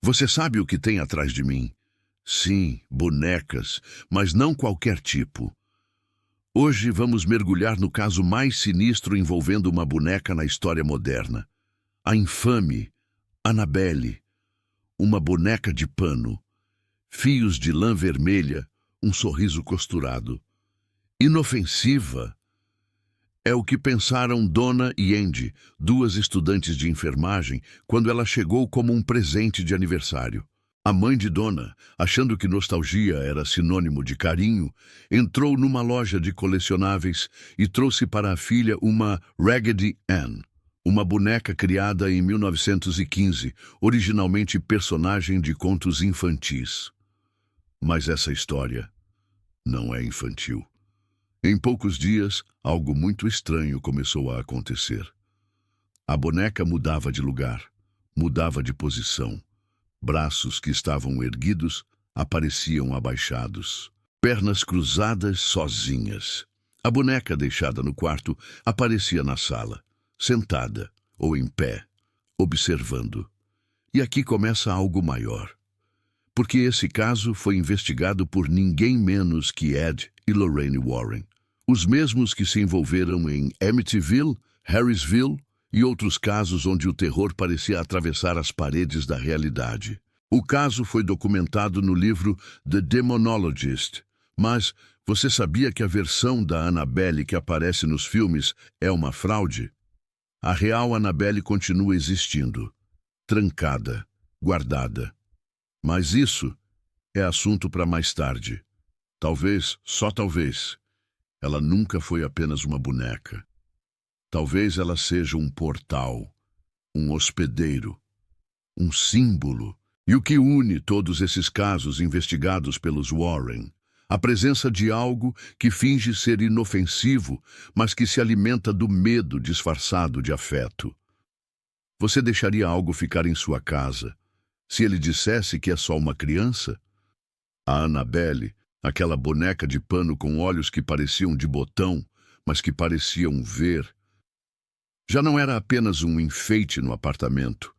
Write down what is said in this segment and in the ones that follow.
Você sabe o que tem atrás de mim? Sim, bonecas, mas não qualquer tipo. Hoje vamos mergulhar no caso mais sinistro envolvendo uma boneca na história moderna. A infame Annabelle, uma boneca de pano, fios de lã vermelha, um sorriso costurado. Inofensiva. É o que pensaram Donna e Andy, duas estudantes de enfermagem, quando ela chegou como um presente de aniversário. A mãe de Donna, achando que nostalgia era sinônimo de carinho, entrou numa loja de colecionáveis e trouxe para a filha uma Raggedy Ann, uma boneca criada em 1915, originalmente personagem de contos infantis. Mas essa história não é infantil. Em poucos dias, algo muito estranho começou a acontecer. A boneca mudava de lugar, mudava de posição. Braços que estavam erguidos apareciam abaixados. Pernas cruzadas sozinhas. A boneca deixada no quarto aparecia na sala, sentada ou em pé, observando. E aqui começa algo maior. Porque esse caso foi investigado por ninguém menos que Ed e Lorraine Warren. Os mesmos que se envolveram em Amityville, Harrisville e outros casos onde o terror parecia atravessar as paredes da realidade. O caso foi documentado no livro The Demonologist, mas você sabia que a versão da Annabelle que aparece nos filmes é uma fraude? A real Annabelle continua existindo, trancada, guardada. Mas isso é assunto para mais tarde. Talvez, só talvez, ela nunca foi apenas uma boneca. Talvez ela seja um portal, um hospedeiro, um símbolo. E o que une todos esses casos investigados pelos Warren? A presença de algo que finge ser inofensivo, mas que se alimenta do medo disfarçado de afeto. Você deixaria algo ficar em sua casa se ele dissesse que é só uma criança? A Annabelle, aquela boneca de pano com olhos que pareciam de botão, mas que pareciam ver, já não era apenas um enfeite no apartamento.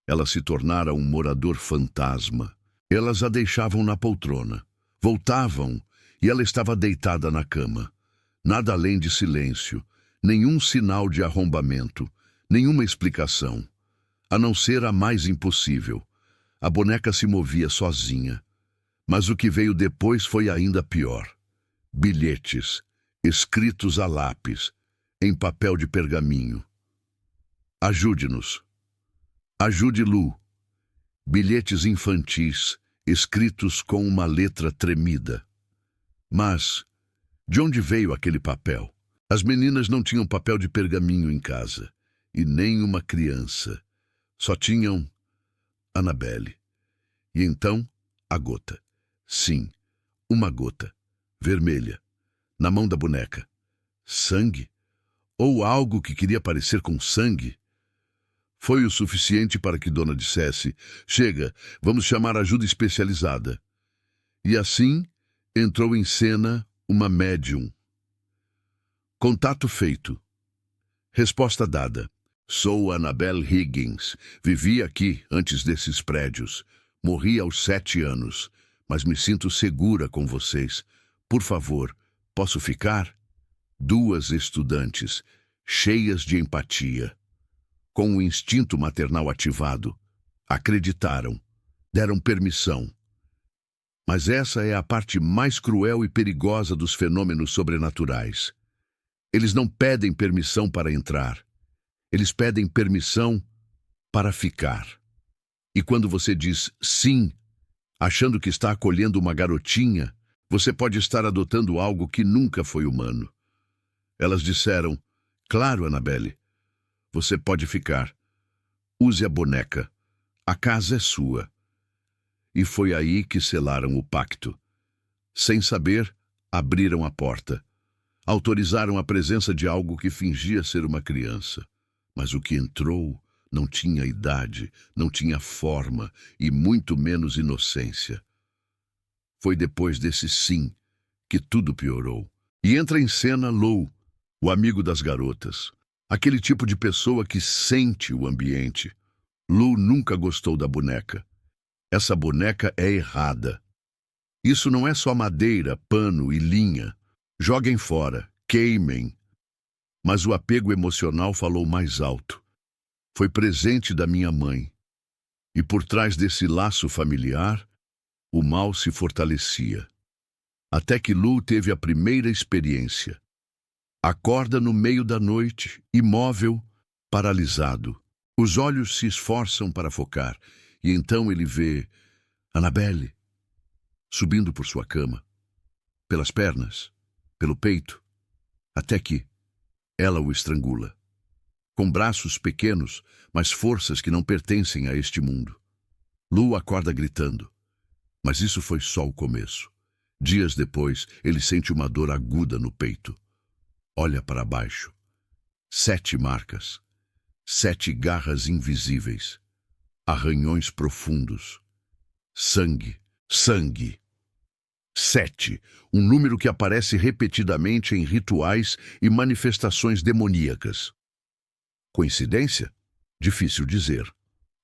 Ela se tornara um morador fantasma. Elas a deixavam na poltrona. Voltavam e ela estava deitada na cama. Nada além de silêncio, nenhum sinal de arrombamento, nenhuma explicação. A não ser a mais impossível. A boneca se movia sozinha. Mas o que veio depois foi ainda pior. Bilhetes, escritos a lápis, em papel de pergaminho. Ajude-nos. Ajude Lu. Bilhetes infantis, escritos com uma letra tremida. Mas, de onde veio aquele papel? As meninas não tinham papel de pergaminho em casa, e nem uma criança. Só tinham Annabelle. E então, a gota. Sim, uma gota, vermelha, na mão da boneca. Sangue? Ou algo que queria parecer com sangue? Foi o suficiente para que Donna dissesse: chega, vamos chamar ajuda especializada. E assim, entrou em cena uma médium. Contato feito. Resposta dada. Sou Annabelle Higgins. Vivi aqui antes desses prédios. Morri aos 7 anos, mas me sinto segura com vocês. Por favor, posso ficar? 2 estudantes, cheias de empatia, com o instinto maternal ativado, acreditaram, deram permissão. Mas essa é a parte mais cruel e perigosa dos fenômenos sobrenaturais. Eles não pedem permissão para entrar. Eles pedem permissão para ficar. E quando você diz sim, achando que está acolhendo uma garotinha, você pode estar adotando algo que nunca foi humano. Elas disseram: claro, Annabelle, você pode ficar. Use a boneca. A casa é sua. E foi aí que selaram o pacto. Sem saber, abriram a porta. Autorizaram a presença de algo que fingia ser uma criança. Mas o que entrou não tinha idade, não tinha forma e muito menos inocência. Foi depois desse sim que tudo piorou. E entra em cena Lou, o amigo das garotas. Aquele tipo de pessoa que sente o ambiente. Lou nunca gostou da boneca. Essa boneca é errada. Isso não é só madeira, pano e linha. Joguem fora, queimem. Mas o apego emocional falou mais alto. Foi presente da minha mãe. E por trás desse laço familiar, o mal se fortalecia. Até que Lu teve a primeira experiência. Acorda no meio da noite, imóvel, paralisado. Os olhos se esforçam para focar, e então ele vê Annabelle subindo por sua cama, pelas pernas, pelo peito, até que ela o estrangula. Com braços pequenos, mas forças que não pertencem a este mundo. Lu acorda gritando. Mas isso foi só o começo. Dias depois, ele sente uma dor aguda no peito. Olha para baixo. 7 marcas. 7 garras invisíveis. Arranhões profundos. Sangue. Sangue. 7. Um número que aparece repetidamente em rituais e manifestações demoníacas. Coincidência? Difícil dizer.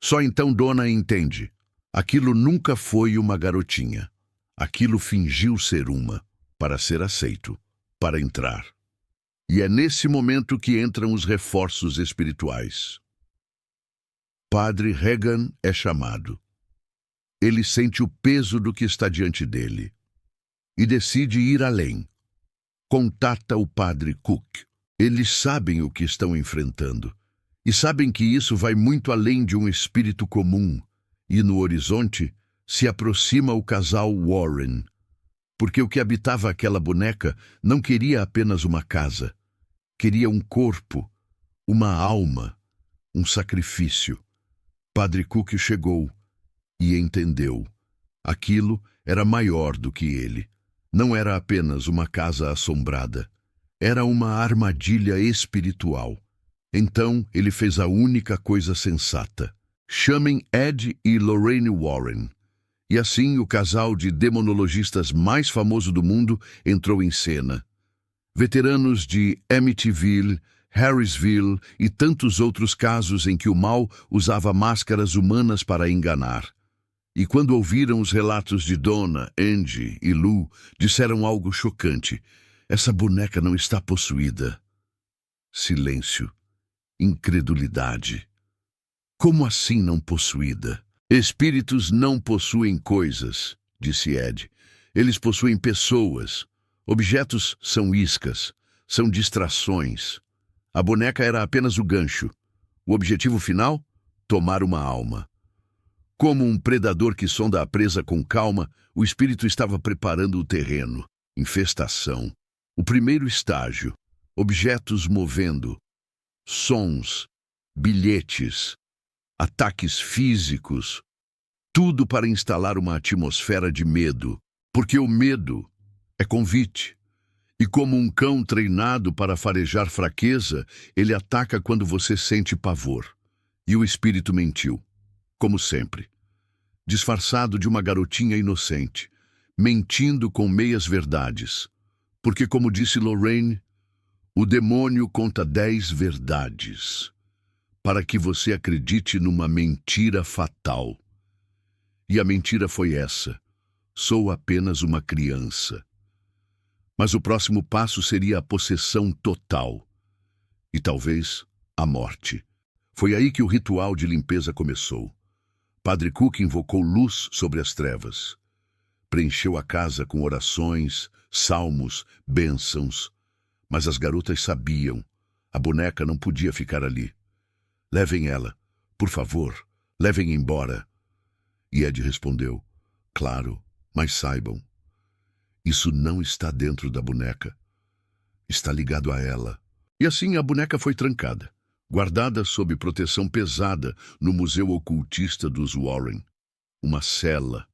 Só então Donna entende. Aquilo nunca foi uma garotinha. Aquilo fingiu ser uma, para ser aceito, para entrar. E é nesse momento que entram os reforços espirituais. Padre Regan é chamado. Ele sente o peso do que está diante dele e decide ir além. Contata o Padre Cook. Eles sabem o que estão enfrentando e sabem que isso vai muito além de um espírito comum. E no horizonte se aproxima o casal Warren, porque o que habitava aquela boneca não queria apenas uma casa, queria um corpo, uma alma, um sacrifício. Padre Cook chegou e entendeu. Aquilo era maior do que ele. Não era apenas uma casa assombrada. Era uma armadilha espiritual. Então ele fez a única coisa sensata. Chamem Ed e Lorraine Warren. E assim o casal de demonologistas mais famoso do mundo entrou em cena. Veteranos de Amityville, Harrisville e tantos outros casos em que o mal usava máscaras humanas para enganar. E quando ouviram os relatos de Donna, Angie e Lu, disseram algo chocante. Essa boneca não está possuída. Silêncio. Incredulidade. Como assim não possuída? Espíritos não possuem coisas, disse Ed. Eles possuem pessoas. Objetos são iscas, são distrações. A boneca era apenas o gancho. O objetivo final? Tomar uma alma. Como um predador que sonda a presa com calma, o espírito estava preparando o terreno. Infestação. O primeiro estágio. Objetos movendo. Sons. Bilhetes. Ataques físicos. Tudo para instalar uma atmosfera de medo. Porque o medo é convite. E como um cão treinado para farejar fraqueza, ele ataca quando você sente pavor. E o espírito mentiu. Como sempre. Disfarçado de uma garotinha inocente, mentindo com meias verdades. Porque, como disse Lorraine, o demônio conta 10 verdades, para que você acredite numa mentira fatal. E a mentira foi essa: sou apenas uma criança. Mas o próximo passo seria a possessão total. E talvez a morte. Foi aí que o ritual de limpeza começou. Padre Cook invocou luz sobre as trevas. Preencheu a casa com orações, salmos, bênçãos. Mas as garotas sabiam. A boneca não podia ficar ali. Levem ela, por favor, levem embora. E Ed respondeu, claro, mas saibam, isso não está dentro da boneca. Está ligado a ela. E assim a boneca foi trancada, guardada sob proteção pesada no Museu Ocultista dos Warren. Uma cela,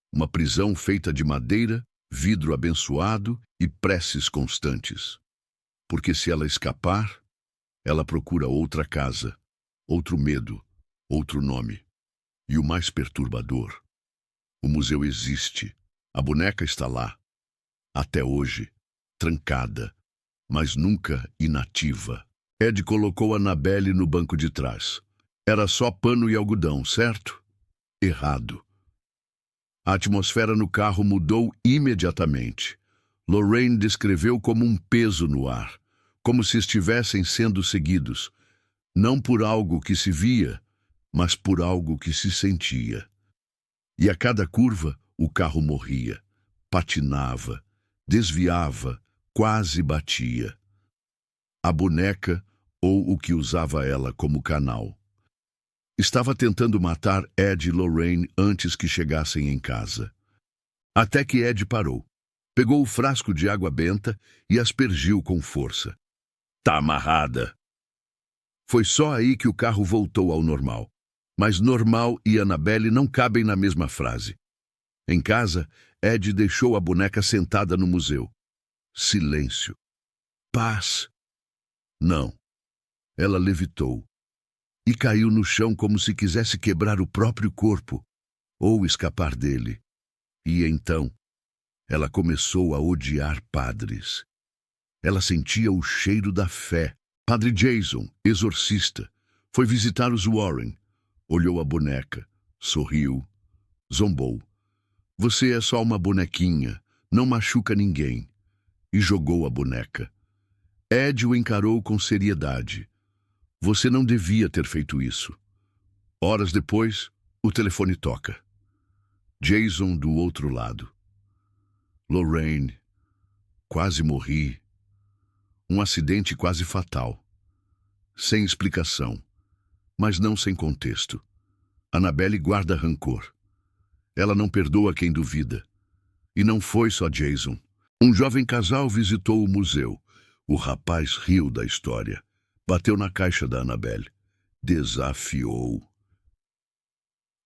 uma prisão feita de madeira, vidro abençoado e preces constantes. Porque se ela escapar, ela procura outra casa, outro medo, outro nome. E o mais perturbador, o museu existe, a boneca está lá, até hoje, trancada, mas nunca inativa. Ed colocou Annabelle no banco de trás. Era só pano e algodão, certo? Errado. A atmosfera no carro mudou imediatamente. Lorraine descreveu como um peso no ar, como se estivessem sendo seguidos, não por algo que se via, mas por algo que se sentia. E a cada curva, o carro morria, patinava, desviava, quase batia. A boneca, ou o que usava ela como canal, estava tentando matar Ed e Lorraine antes que chegassem em casa. Até que Ed parou. Pegou o frasco de água benta e aspergiu com força. Tá amarrada. Foi só aí que o carro voltou ao normal. Mas normal e Annabelle não cabem na mesma frase. Em casa, Ed deixou a boneca sentada no museu. Silêncio. Paz. Não. Ela levitou. E caiu no chão como se quisesse quebrar o próprio corpo, ou escapar dele. E então, ela começou a odiar padres. Ela sentia o cheiro da fé. Padre Jason, exorcista, foi visitar os Warren. Olhou a boneca, sorriu, zombou. Você é só uma bonequinha, não machuca ninguém. E jogou a boneca. Ed o encarou com seriedade. Você não devia ter feito isso. Horas depois, o telefone toca. Jason do outro lado. Lorraine, quase morri. Um acidente quase fatal. Sem explicação, mas não sem contexto. Annabelle guarda rancor. Ela não perdoa quem duvida. E não foi só Jason. Um jovem casal visitou o museu. O rapaz riu da história. Bateu na caixa da Annabelle. Desafiou.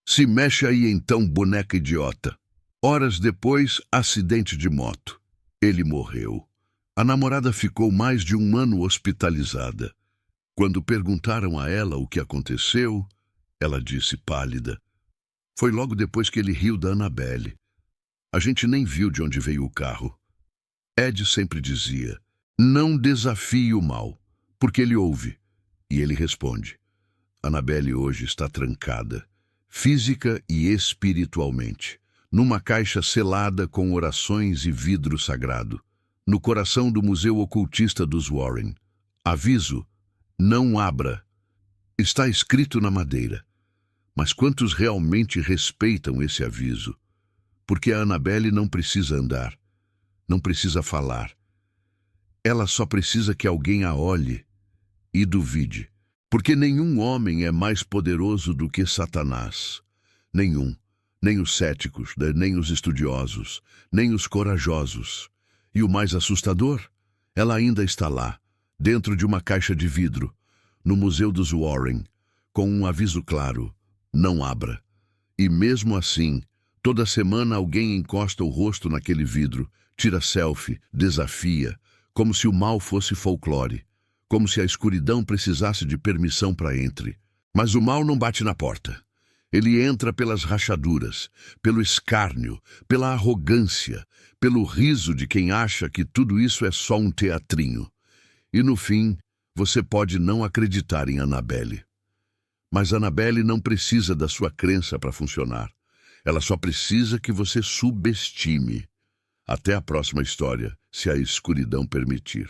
Se mexe aí então, boneca idiota. Horas depois, acidente de moto. Ele morreu. A namorada ficou mais de 1 ano hospitalizada. Quando perguntaram a ela o que aconteceu, ela disse pálida. Foi logo depois que ele riu da Annabelle. A gente nem viu de onde veio o carro. Ed sempre dizia, não desafie o mal, porque ele ouve. E ele responde. Annabelle hoje está trancada, física e espiritualmente, numa caixa selada com orações e vidro sagrado, no coração do Museu Ocultista dos Warren. Aviso, não abra. Está escrito na madeira. Mas quantos realmente respeitam esse aviso? Porque a Annabelle não precisa andar, não precisa falar. Ela só precisa que alguém a olhe e duvide. Porque nenhum homem é mais poderoso do que Satanás. Nenhum. Nem os céticos, nem os estudiosos, nem os corajosos. E o mais assustador? Ela ainda está lá, dentro de uma caixa de vidro, no Museu dos Warren, com um aviso claro, não abra. E mesmo assim, toda semana alguém encosta o rosto naquele vidro, tira selfie, desafia, como se o mal fosse folclore, como se a escuridão precisasse de permissão para entre. Mas o mal não bate na porta. Ele entra pelas rachaduras, pelo escárnio, pela arrogância, pelo riso de quem acha que tudo isso é só um teatrinho. E no fim, você pode não acreditar em Annabelle. Mas Annabelle não precisa da sua crença para funcionar. Ela só precisa que você subestime. Até a próxima história, se a escuridão permitir.